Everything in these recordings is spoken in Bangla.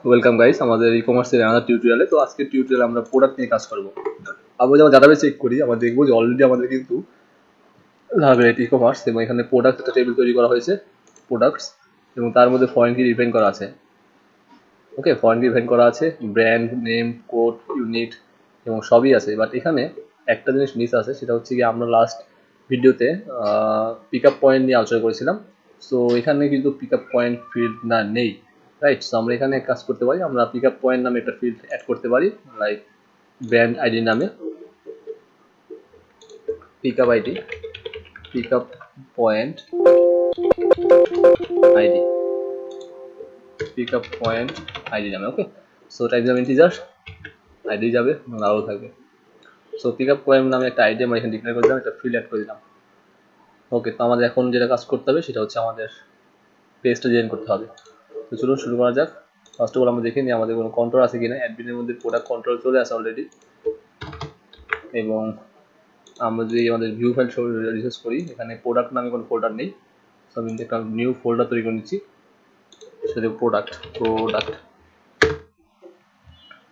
ওয়েলকাম গাইস আমাদের ই কমার্সের আনাদার টিউটোরিয়ালে। তো আজকের টিউটোরিয়ালে আমরা প্রোডাক্ট নিয়ে কাজ করব। আমরা যখন ডাটাবেস চেক করি আমরা দেখবো যে অলরেডি আমাদের কিন্তু লাভের ই কমার্স এবং এখানে প্রোডাক্ট একটা টেবিল তৈরি করা হয়েছে, প্রোডাক্টস, এবং তার মধ্যে ফরেন কি ডিফাইন করা আছে। ওকে, ফরেন কি ডিফাইন করা আছে, ব্র্যান্ড নেম, কোড, ইউনিট এবং সবই আছে। বাট এখানে একটা জিনিস মিস আছে, সেটা হচ্ছে কি আমরা লাস্ট ভিডিওতে পিক আপ পয়েন্ট নিয়ে আলোচনা করেছিলাম। সো এখানে কিন্তু পিক আপ পয়েন্ট ফিল্ড না নেই, রাইট? সো আমরা এখানে কাজ করতে পারি, আমরা পিক আপ পয়েন্ট নামে একটা ফিল্ড অ্যাড করতে পারি, লাইক ব্র্যান্ড আইডি নামে pick up ID, pick up point ID, pick up point ID নামে। ওকে, সো টাইপ দিলাম ইন্টিজার, আইডি যাবে, আরও থাকবে। সো পিক আপ পয়েন্ট নামে একটা আইডি আমরা এখানে ডিক্লেয়ার করে দিলাম, একটা ফিল্ড অ্যাড করে দিলাম। ওকে, তো আমাদের এখন যেটা কাজ করতে হবে সেটা হচ্ছে আমাদের পেজটা ডিজাইন করতে হবে। তো চলুন শুরু করা যাক। ফার্স্ট অফ অল আমরা দেখে নিই আমাদের কোনো কন্ট্রোল আছে কিনা। অ্যাডমিনের মধ্যে প্রোডাক্ট কন্ট্রোল চলে আসে অলরেডি, এবং আমরা যদি আমাদের ভিউ ফাইল রিসার্চ করি, এখানে প্রোডাক্ট নামে কোনো ফোল্ডার নেই। তো আমি একটা নিউ ফোল্ডার তৈরি করে নিচ্ছি, সেটা প্রোডাক্ট।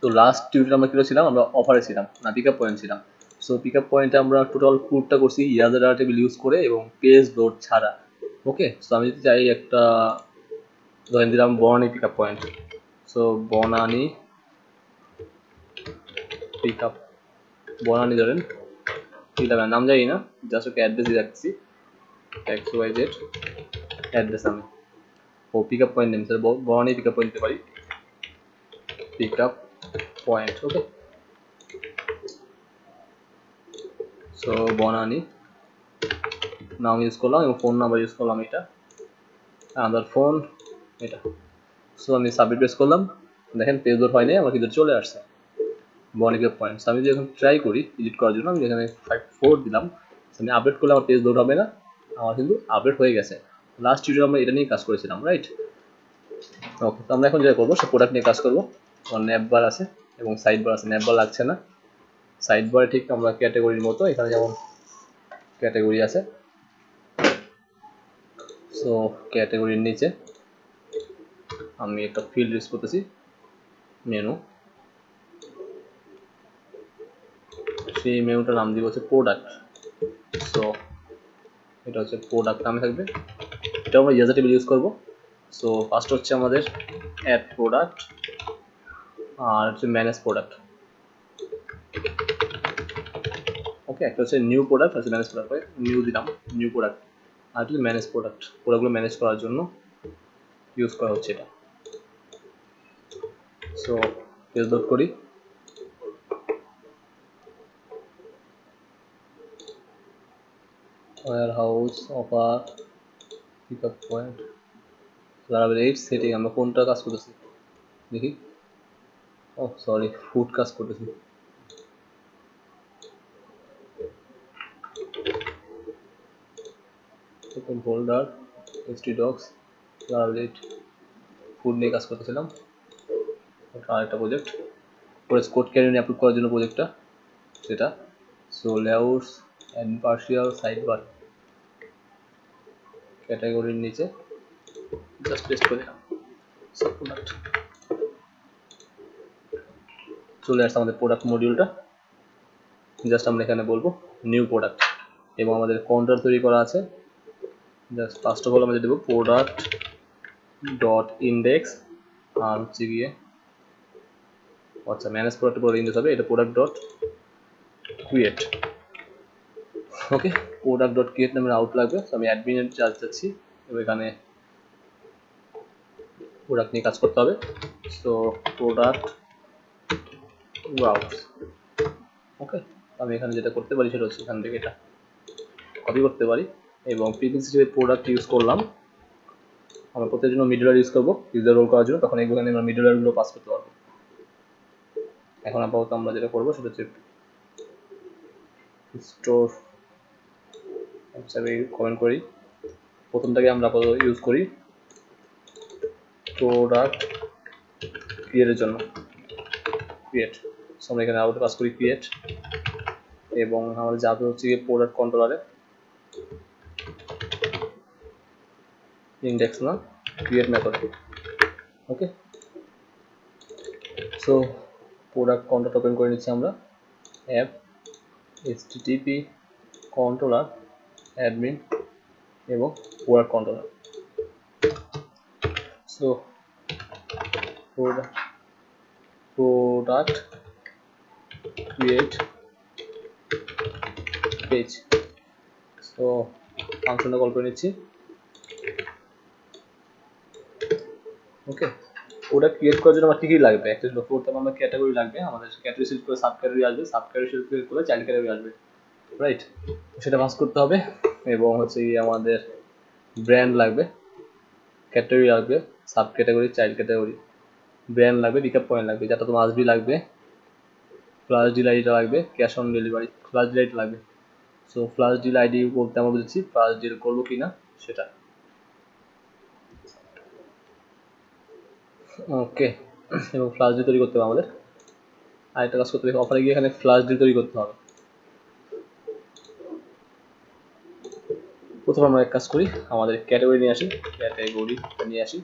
তো লাস্ট টিউটোরিয়ালে আমরা কিলো ছিলাম, আমরা অফারে ছিলাম না, পিক আপ পয়েন্ট ছিলাম। সো পিক আপ পয়েন্টে আমরা টোটাল কোডটা করছি ইয়াজার ডাটা টেবিল ইউজ করে এবং পেজ লোড ছাড়া। ওকে, সো আমি যদি চাই একটা ধরেন দিলাম Banani pick up point. So Banani pick up, Banani ধরেন দিলাম, নাম জানি না, জাস্ট ওকে অ্যাড্রেস দিয়ে রাখছি, XYZ অ্যাড্রেস আমি। ও pick up point name sir Banani pick up point দিতে পারি, pick up point. Okay, so Banani নাম ইউজ করলাম এবং ফোন নাম্বার ইউজ করলাম, এটা আদার ফোন এটা। সো আমি সাবমিট প্রেস করলাম, দেখেন পেজ লোড হয় নাই, আমার কিন্তু চলে আসছে বনানী পিক আপ পয়েন্ট। আমি যদি এখন ট্রাই করি এডিট করার জন্য, আমি এখানে 5.4 দিলাম, আমি আপডেট করলে আমার পেজ লোড হবে না, আমার কিন্তু আপডেট হয়ে গেছে। লাস্ট টিউটোরিয়ালে আমরা এটা নিয়ে কাজ করেছিলাম, রাইট? ওকে, তো আমরা এখন যেটা করবো সে প্রোডাক্ট নিয়ে কাজ করবো। আমার ন্যাপ বার আছে এবং সাইড বার আছে, ন্যাপ বার লাগছে না, সাইড বারে ঠিক আমরা ক্যাটাগরির মতো এখানে যেমন ক্যাটাগরি আছে। সো ক্যাটাগরির নিচে আমি একটা ফিল্ড ইউজ করতেছি, মেনু। সেই মেনুটার নাম দিব হচ্ছে প্রোডাক্ট। সো এটা হচ্ছে প্রোডাক্ট নামে থাকবে, এটা আমরা ইউজার টেবিল ইউজ করবো। সো ফার্স্ট হচ্ছে আমাদের অ্যাড প্রোডাক্ট, আর হচ্ছে ম্যানেজ প্রোডাক্ট। ওকে, একটা হচ্ছে নিউ প্রোডাক্ট, হচ্ছে ম্যানেজ প্রোডাক্ট, নিউ দিলাম নিউ প্রোডাক্ট, আর হচ্ছে ম্যানেজ প্রোডাক্ট, প্রোডাক্টগুলো ম্যানেজ করার জন্য ইউজ করা হচ্ছে এটা। সো পেজ লোড করি, warehouse offer pick up point Laravel 8 setting, আমরা কোনটা কাজ করতেছি দেখি। ও সরি, ফুড কাজ করতেছি। ফোল্ডার htdocs Laravel 8 ফুড নিয়ে কাজ করতেছিলাম, আরেকটা প্রজেক্ট কোড ক্যারিয়ার আপলোড করার জন্য প্রজেক্টটা সেটা। So layouts and partial side bar, ক্যাটাগরির নিচে জাস্ট পেস্ট করে দিলাম সব প্রোডাক্ট, চলে আসছে আমাদের প্রোডাক্ট মডিউলটা। জাস্ট আমরা এখানে বলবো নিউ প্রোডাক্ট, এবং আমাদের কাউন্টার তৈরি করা আছে। জাস্ট ফার্স্ট অফ অল আমরা দেবো প্রোডাক্ট ডট ইন্ডেক্স, আর হচ্ছে গিয়ে আচ্ছা ম্যানেজ প্রোডাক্ট পরে ইন্ডেক্স হবে, এটা প্রোডাক্ট ডট ক্রিয়েট। ওকে, প্রোডাক্ট ডট ক্রিয়েট নামের আউট লাগবে। আমি অ্যাডমিনের চার্জ যাচ্ছি এবং এখানে প্রোডাক্ট নিয়ে কাজ করতে হবে। So product browse. ওকে, আমি এখানে যেটা করতে পারি সেটা হচ্ছে এখান থেকে এটা কপি করতে পারি, এবং প্রিফিক্স হিসেবে প্রোডাক্ট ইউজ করলাম। আমরা প্রত্যেকের জন্য মিডলওয়্যার ইউজ করবো ইউজার রোল করার জন্য, তখন এখানে আমরা মিডলওয়্যারগুলো পাস করতে পারবো। এখন আপাতত আমরা যেটা করবো সেটা হচ্ছে স্টোর, আচ্ছা আমি কমেন্ট করি, প্রথমটাকে আমরা আপাতত ইউজ করি প্রোডাক্ট ক্রিয়েটের জন্য, ক্রিয়েট। সো আমরা এখানে আউট পাস করি ক্রিয়েট, এবং আমাদের যাবে হচ্ছে গিয়ে প্রোডাক্ট কন্ট্রোলারে ইন্ডেক্স না ক্রিয়েট মেথড। ওকে, সো প্রোডাক্ট কন্ট্রোল ওপেন করে নিচ্ছি আমরা, অ্যাপ http কন্ট্রোলার অ্যাডমিন এবং product controller. So product create page. So ফাংশনটা কল করে নিচ্ছি। ওকে, প্রোডাক্ট ক্রিয়েট করার জন্য আমার কি কি লাগবে? একটা লক্ষ্য করতে হবে, আমার ক্যাটাগরি লাগবে, আমাদের ক্যাটাগরি সিলেক্ট করে সাব ক্যাটাগরি আসবে, সাব ক্যাটাগরি সিলেক্ট করে চাইল্ড ক্যাটাগরি আসবে, রাইট? সেটা পাস করতে হবে। এবং হচ্ছে কি আমাদের ব্র্যান্ড লাগবে, ক্যাটাগরি লাগবে, sub category, child category, brand লাগবে, পিকআপ পয়েন্ট লাগবে, যেটা তোমার আসবি লাগবে, ফ্লাশ ডিল আইডিটা লাগবে, cash on delivery flash deal ID লাগবে। সো ফ্লাশ ডিল আইডি বলতে আমরা বুঝেছি ফ্লাশ ডিল করবো কিনা সেটা। ওকে, এবং ফ্লাশ ডিল তৈরি করতে হবে আমাদের। আরেকটা কাজ করতে হবে, অফারে গিয়ে এখানে ফ্লাশ ডিল তৈরি করতে হবে। প্রথমে আমরা এক কাজ করি, আমাদের ক্যাটাগরি নিয়ে আসি, ক্যাটাগরি নিয়ে আসি।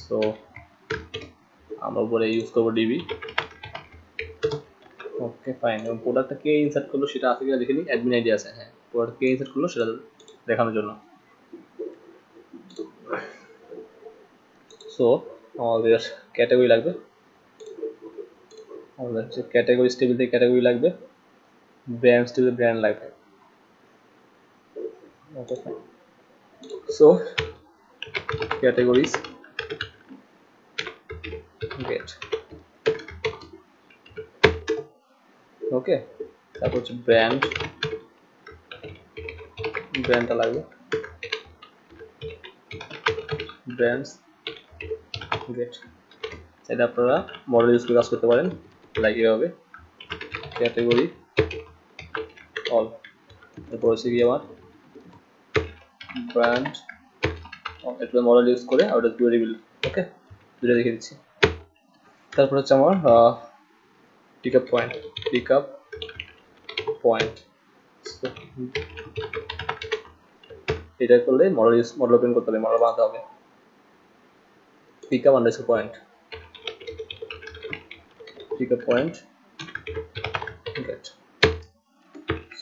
সো আমরা উপরে ইউজ করবো ডিবি। ওকে ফাইন, এবং প্রোডাক্টটা কে ইনসার্ট করলো সেটা আছে কিনা দেখে নিই। অ্যাডমিন আইডি আছে, হ্যাঁ, প্রোডাক্ট কে ইনসার্ট করলো সেটা দেখানোর জন্য। সো আমাদের ক্যাটাগরি লাগবে, আমাদের হচ্ছে ক্যাটাগরি টেবিল থেকে ক্যাটাগরি লাগবে, ব্র্যান্ড টেবিল ব্র্যান্ড লাগবে। Okay fine, so categories get. Okay, তারপর হচ্ছে ব্র্যান্ডটা লাগবে, ব্র্যান্ডস গেট। এটা আপনারা মডেল ইউজ করে কাজ করতে পারেন, লাইক এভাবে ক্যাটাগরি অল। তারপর হচ্ছে কি আমার ব্র্যান্ড একটা মডেল ইউজ করে আর ওটা ভেরিয়েবল। ওকে, দুটো দেখে দিচ্ছি। তারপর হচ্ছে আমার পিকআপ পয়েন্ট এটা করলে মডেল ওপেন করতে হবে, মডেল বানাতে হবে। Pickup underscore point get.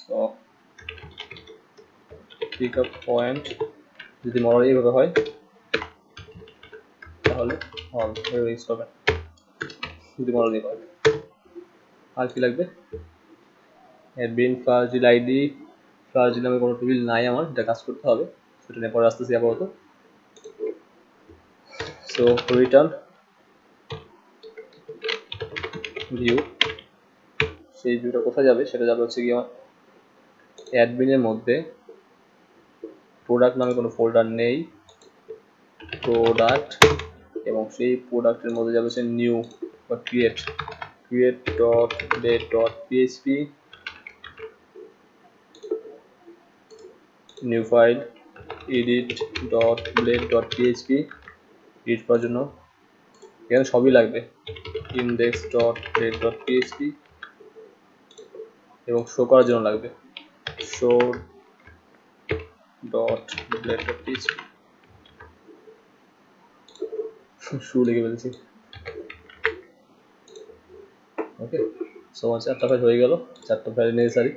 So pickup point যদি মডেল এইভাবে হয় তাহলে অল ইউজ করবেন, যদি মডেল এই হয়। আর কি লাগবে? Admin flash deal ID, flash deal নামে কোনো টেবিল নাই আমার, এটা কাজ করতে হবে, সেটা নিয়ে পরে আসতেছি আপাতত। সো রিটার্ন ভিউ, সেই ভিউটা কোথায় যাবে? সেটা যাবে হচ্ছে কি আমার অ্যাডমিনের মধ্যে প্রোডাক্ট নামে কোনো ফোল্ডার নেই, প্রোডাক্ট, এবং সেই প্রোডাক্টের মধ্যে যাবে হচ্ছে নিউ বা create dot blade dot PHP, new file edit dot blade dot PHP. Edit করার জন্য এখানে সবই লাগবে, index dot blade dot PHP, এবং শো করার জন্য লাগবে show dot blade dot PHP. শু লিখে ফেলছি। ওকে, সো আমার 4টা ফাইল হয়ে গেল, 4টা ফাইল নেসেসারি।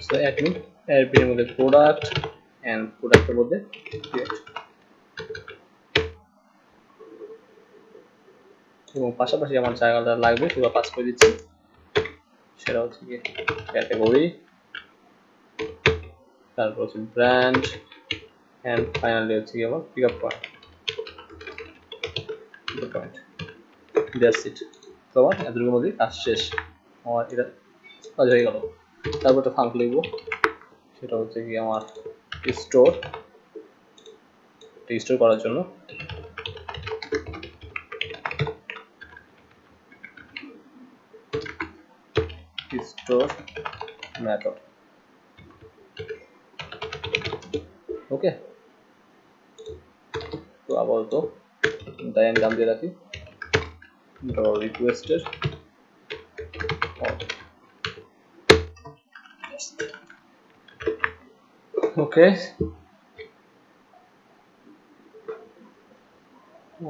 সো অ্যাডমিনের মধ্যে প্রোডাক্ট অ্যান্ড প্রোডাক্টের মধ্যে ক্রিয়েট, এবং পাশাপাশি আমার জায়গাটা লাগবে সেটা পাস করে দিচ্ছি, সেটা হচ্ছে কি ক্যাটাগরি, তারপর হচ্ছে ব্র্যান্ড, অ্যান্ড ফাইনালি হচ্ছে কি আমার পিকআপ পয়েন্ট। That's it. তো আমার এতটুকুর মধ্যে কাজ শেষ, আমার এটা কাজ হয়ে গেল। তারপর একটা ফাংশন লিখবো, সেটা হচ্ছে কি আমার স্টোর করার জন্য স্টোর মেথড। ওকে, তো আপাতত ডাইন নাম দিয়ে রাখি রিকোয়েস্টের। ওকে,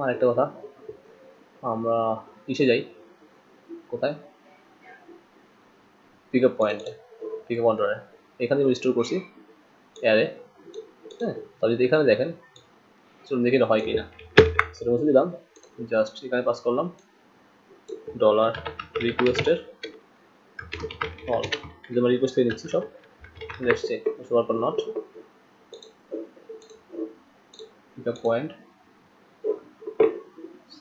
আর একটা কথা, আমরা ইসে যাই, কোথায়, পিক আপ পয়েন্টে, পিক আপ অর্ডারে, এখানে রিস্টোর করছি অ্যারে। হ্যাঁ, তবে যদি এখানে দেখেন, চলুন দেখি এটা হয় কি না। সেটা বসে দিলাম, জাস্ট এখানে পাস করলাম ডলার রিকোয়েস্টের অল, যদি আমরা রিকোয়েস্ট করে দিচ্ছি সব, let's check work or not. Pick up point,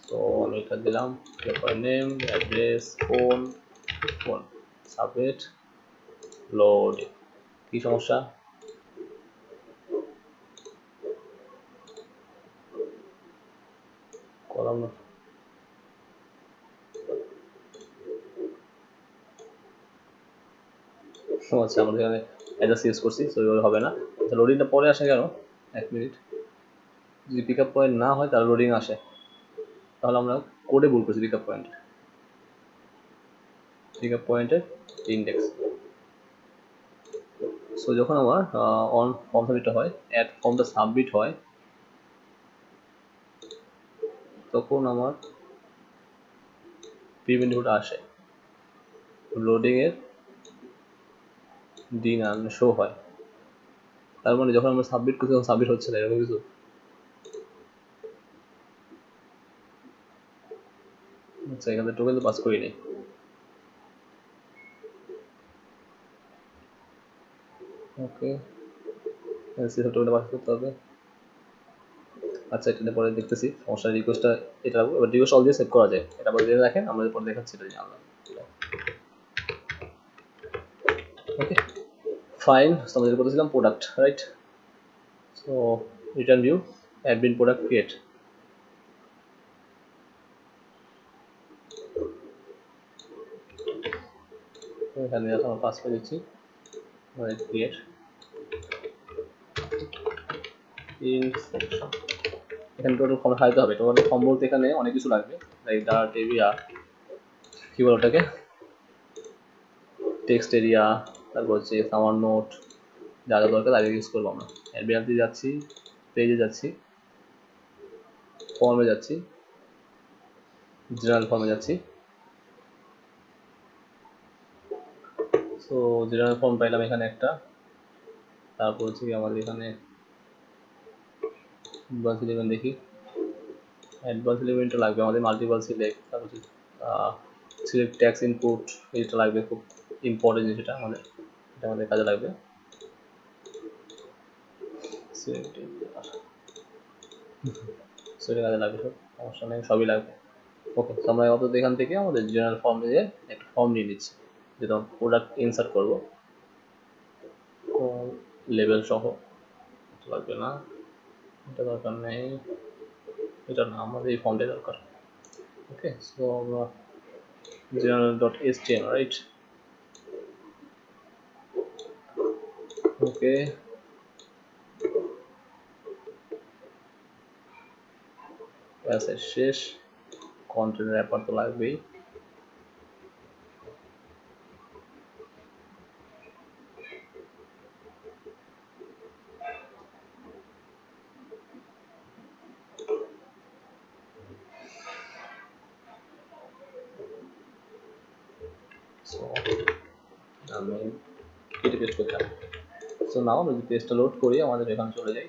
তো আমি এটা দিলাম pick up point name, address, phone, submit, loading. কি সমস্যা? করলাম না, আচ্ছা আমরা এখানে অ্যাড্রেস ইউজ করছি, তো ওইভাবে হবে না। আচ্ছা, লোডিংটা পরে আসে কেন? এক মিনিট, যদি পিক আপ পয়েন্ট না হয় তাহলে লোডিং আসে, তাহলে আমরা কোডে ভুল করছি। পিক আপ পয়েন্টের ইন্ডেক্স। সো যখন আমার অন ফর্ম সাবমিট হয়, অ্যাড ফর্মটা সাবমিট হয়, তখন আমার পেমেন্ট ওটা আসে, লোডিং এর দিন শো হয়। তার মানে যখন আমরা সাবমিট করছি তখন সাবমিট হচ্ছে না, এরকম কিছু। আচ্ছা, এখানে টোকেন তো পাস করি নাই। ওকে, টোকেনটা পাস করতে হবে। আচ্ছা, এটা পরে দেখতেছি, সমস্যা। রিকোয়েস্টটা এটা রাখবো, এবার রিকোয়েস্ট অল দিয়ে সেভ করা যায়, এটা পরে দিয়ে রাখেন, আমরা পরে দেখাচ্ছি এটা জানলাম। ওকে ফাইন, আমরা যেটা করেছিলাম product, right? So return view, admin product create. এখানে আমরা পাস করে দিচ্ছি ক্রিয়েট ইন সেকশন। এখানে টোটাল ফর্ম খাইতে হবে। টোটাল ফর্ম বলতে এখানে অনেক কিছু লাগবে, লাইক ডার্ট এরিয়া, কি বলে ওটাকে, টেক্সট এরিয়া, তারপর হচ্ছে সামার নোট, যা যা দরকার আগে ইউজ করবো আমরা। অ্যাডমিনাতে যাচ্ছি, পেজে যাচ্ছি, ফর্মে যাচ্ছি, জেনারেল ফর্মে যাচ্ছি। সো জেনারেল ফর্ম পাইলাম এখানে একটা, তারপর হচ্ছে আমাদের এখানে অ্যাডভান্স এলিমেন্ট দেখি, অ্যাডভান্স এলিমেন্টটা লাগবে আমাদের, মাল্টিপল সিলেক্ট, তারপর হচ্ছে সিলেক্ট ট্যাক্স ইনপুট, এটা লাগবে, খুব ইম্পর্টেন্ট জিনিস এটা আমাদের, এটা আমাদের কাজে লাগবে। সেটা কাজে লাগবে, সব সমস্যা নেই, সবই লাগবে। ওকে, তো আমরা অন্তত এখান থেকে আমাদের জেনারেল ফর্ম দিয়ে একটা ফর্ম নিয়ে নিচ্ছি, যেটা প্রোডাক্ট ইনসার্ট করবো, লেবেল সহ। লাগবে না, এটা দরকার নেই, এটা না, আমাদের এই ফর্মটাই দরকার। ওকে, সো আমরা general.html, রাইট? ওকে, প্যাসেজ শেষ, কন্টেন্ট র্যাপার তো লাগবেই। আমি কেটে পেস্ট করতাম। সো নাও আমরা যদি পেজটা লোড করি, আমাদের এখানে চলে যাই,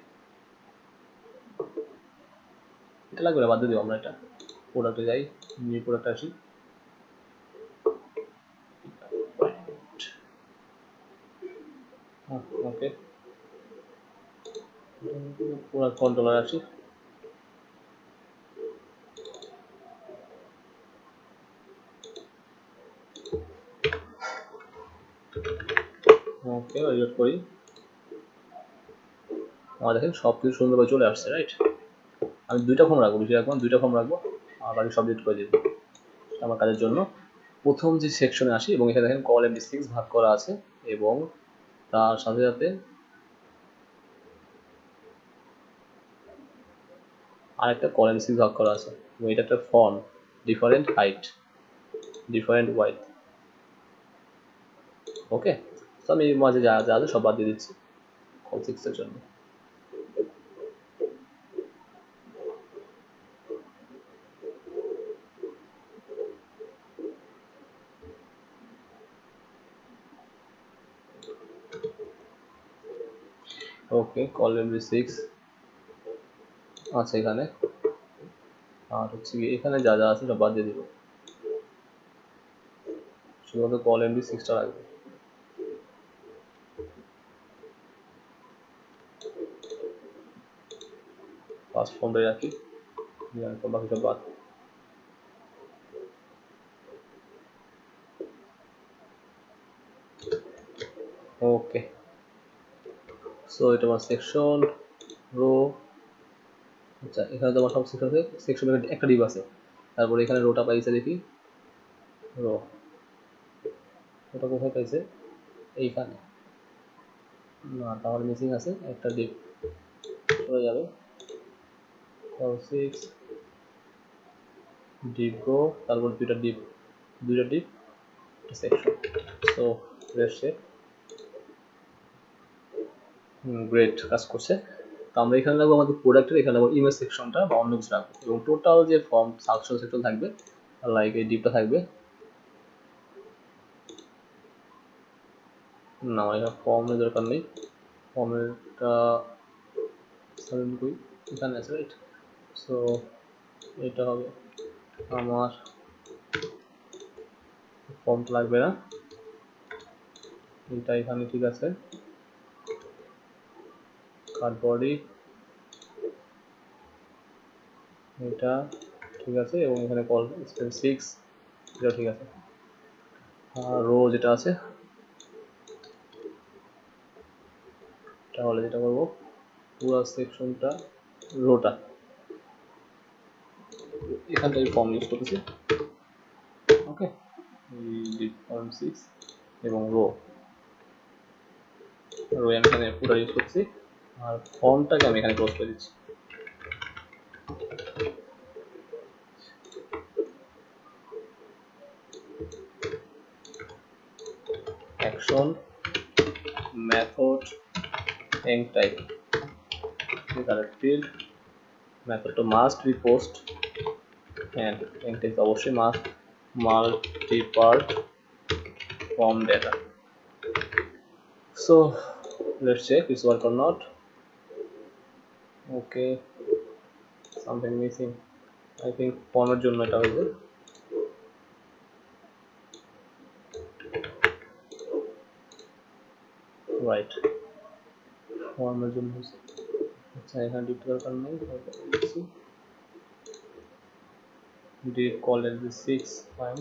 এটা লাগবে না, বাদ দিয়ে দিব আমরা। এটা প্রোডাক্টে যাই, নিউ প্রোডাক্ট আসি, ওকে, প্রোডাক্ট কন্ট্রোলার আসি, ওকে রিলোড করি, আমার দেখেন সব কিছু সুন্দরভাবে চলে আসছে, রাইট? আমি দুইটা ফর্ম রাখবো, বেশি রাখবো, দুইটা ফর্ম রাখবো, আর বাকি সব ডিলিট করে দিব আমার কাজের জন্য। প্রথম যে সেকশনে আসি, এবং এখানে দেখেন কল এমডি 6 ভাগ করা আছে, এবং তার সাথে সাথে আরেকটা কল এমডি 6 ভাগ করা আছে, এবং এটা একটা font, different height, different wide. Okay, তো আমি মাঝে যা যা আছে সব বাদ দিয়ে দিচ্ছি কল 6 এর জন্য। ওকে, কল MD6 আছে এখানে, আর হচ্ছে কি এখানে যা যা আছে সব বাদ দিয়ে দিব, শুধুমাত্র কল MD6টা রাখবে। ফার্স্ট ফর্মটাই রাখি, বাকি সব বাদ। ওকে, সো এটা আমার সেকশন রো। আচ্ছা, এখানে তোমার সব সেকশন আছে, সেকশন একটা ডিভ আছে, তারপরে এখানে রোটা পাইছে দেখি, রো ওটা কোথায় পাইছে, এইখানে না, তাহলে মিসিং আছে একটা ডিভ, চলে যাবে কল 6 ডিভ রো, তারপর দুইটা div section. So let's check, great, কাজ করছে। তো আমরা এখানে রাখবো আমাদের প্রোডাক্টের, এখানে রাখবো ইমেজ সেকশনটা বা অন্য কিছু রাখবো, এবং টোটাল যে ফর্ম সাকশন সেকশন থাকবে, লাইক এই ডিপটা থাকবে না, আমার এখানে ফর্মের দরকার নেই, ফর্মেরটা এখানে আছে, রাইট। সো এটা হবে আমার ফর্মটা লাগবে না, এটা এখানে ঠিক আছে, কার্ড বডি এটা ঠিক আছে, এবং এখানে কল স্পেন 6 এটা ঠিক আছে। আর রো যেটা আছে, তাহলে যেটা করবো পুরো সেকশনটা রোটা এখানটাই ফর্ম ইউজ করতেছি, ওকে, ফর্ম 6 এবং রো আমি এখানে পুরো ইউজ করছি, আর ফর্মটাকে আমি এখানে ক্লোজ করে দিচ্ছি। Action method end type field method to must be post and end type অবশ্যই must multi-part form data. So let's check it's work or not. Okay, something missing, I think ফর্মের জন্য এটা হয়েছে, রাইট, ফর্মের জন্য হয়েছে। আচ্ছা, এখানে ডিপ দরকার নেই, deep call MD6 fine,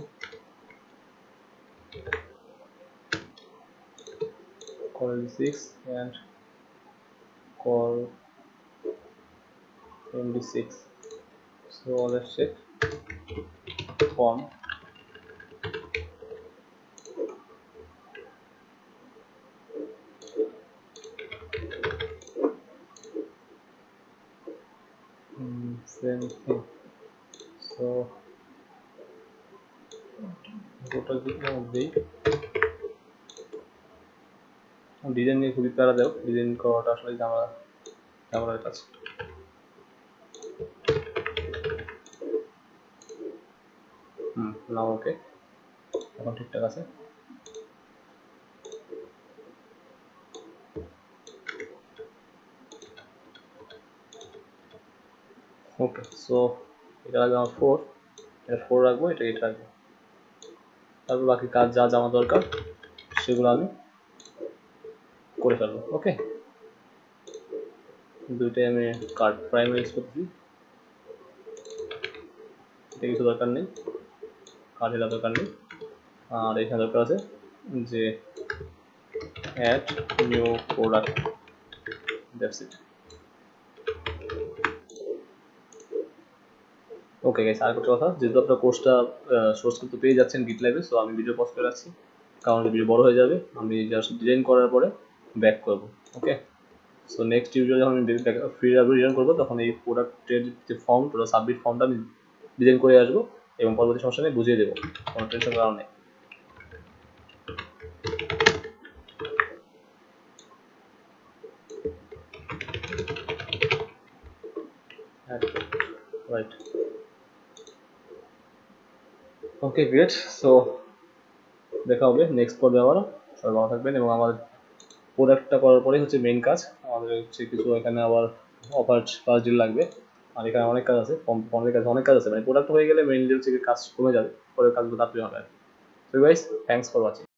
call MD6 and call MD6. So let's check form. Same thing. So total design নিয়ে খুবই প্যারা দেও, ডিজাইন করাটা আসলে ঝামেলার কাজ। না, ওকে, এখন ঠিকঠাক আছে। ওকে, সো এটা রাখবো আমার 4, এটা 4 রাখবো, এটা 8 রাখবো, তারপর বাকি কাজ যা আমার দরকার সেগুলো আমি করে ফেলবো। ওকে, দুইটাই আমি কার্ড প্রাইমারি ইউজ করছি, এটা কিছু দরকার নেই, কার্ড হেলা দরকার নেই, আর এখানে দরকার আছে যে add new product, that's it. Okay guys, আর একটা কথা, যেহেতু আপনার কোর্সটা সোর্স করতে পেয়ে যাচ্ছেন GitLab-এ, সো আমি ভিডিও পজ করে রাখছি, কারণ ভিডিও বড় হয়ে যাবে, আমি জাস্ট ডিজাইন করার পরে ব্যাক করবো। ওকে, সো নেক্সট টিউটোরিয়ালে যখন আমি ফ্রি রিটার্ন করবো, তখন এই প্রোডাক্টের যে ফর্ম, পুরো সাবমিট ফর্মটা আমি ডিজাইন করে আসবো এবং পরবর্তী সমস্যা নিয়ে বুঝিয়ে দেবো, কোনো টেনশন করার নেই। রাইট, ওকে গ্রেট, সো দেখা হবে নেক্সট পর্বে আবার, সবাই ভালো থাকবেন এবং আমাদের প্রোডাক্টটা করার পরেই হচ্ছে মেইন কাজ। আমাদের হচ্ছে কিছু এখানে আবার অফার ফার্স্ট ডিল লাগবে, আর এখানে অনেক কাজ আছে, অনেক কাজ মানে প্রোডাক্ট হয়ে গেলে মেইনলি হচ্ছে কাজ কমে যাবে, পরে কাজগুলো তাড়াতাড়ি হবে। So guys, thanks for watching.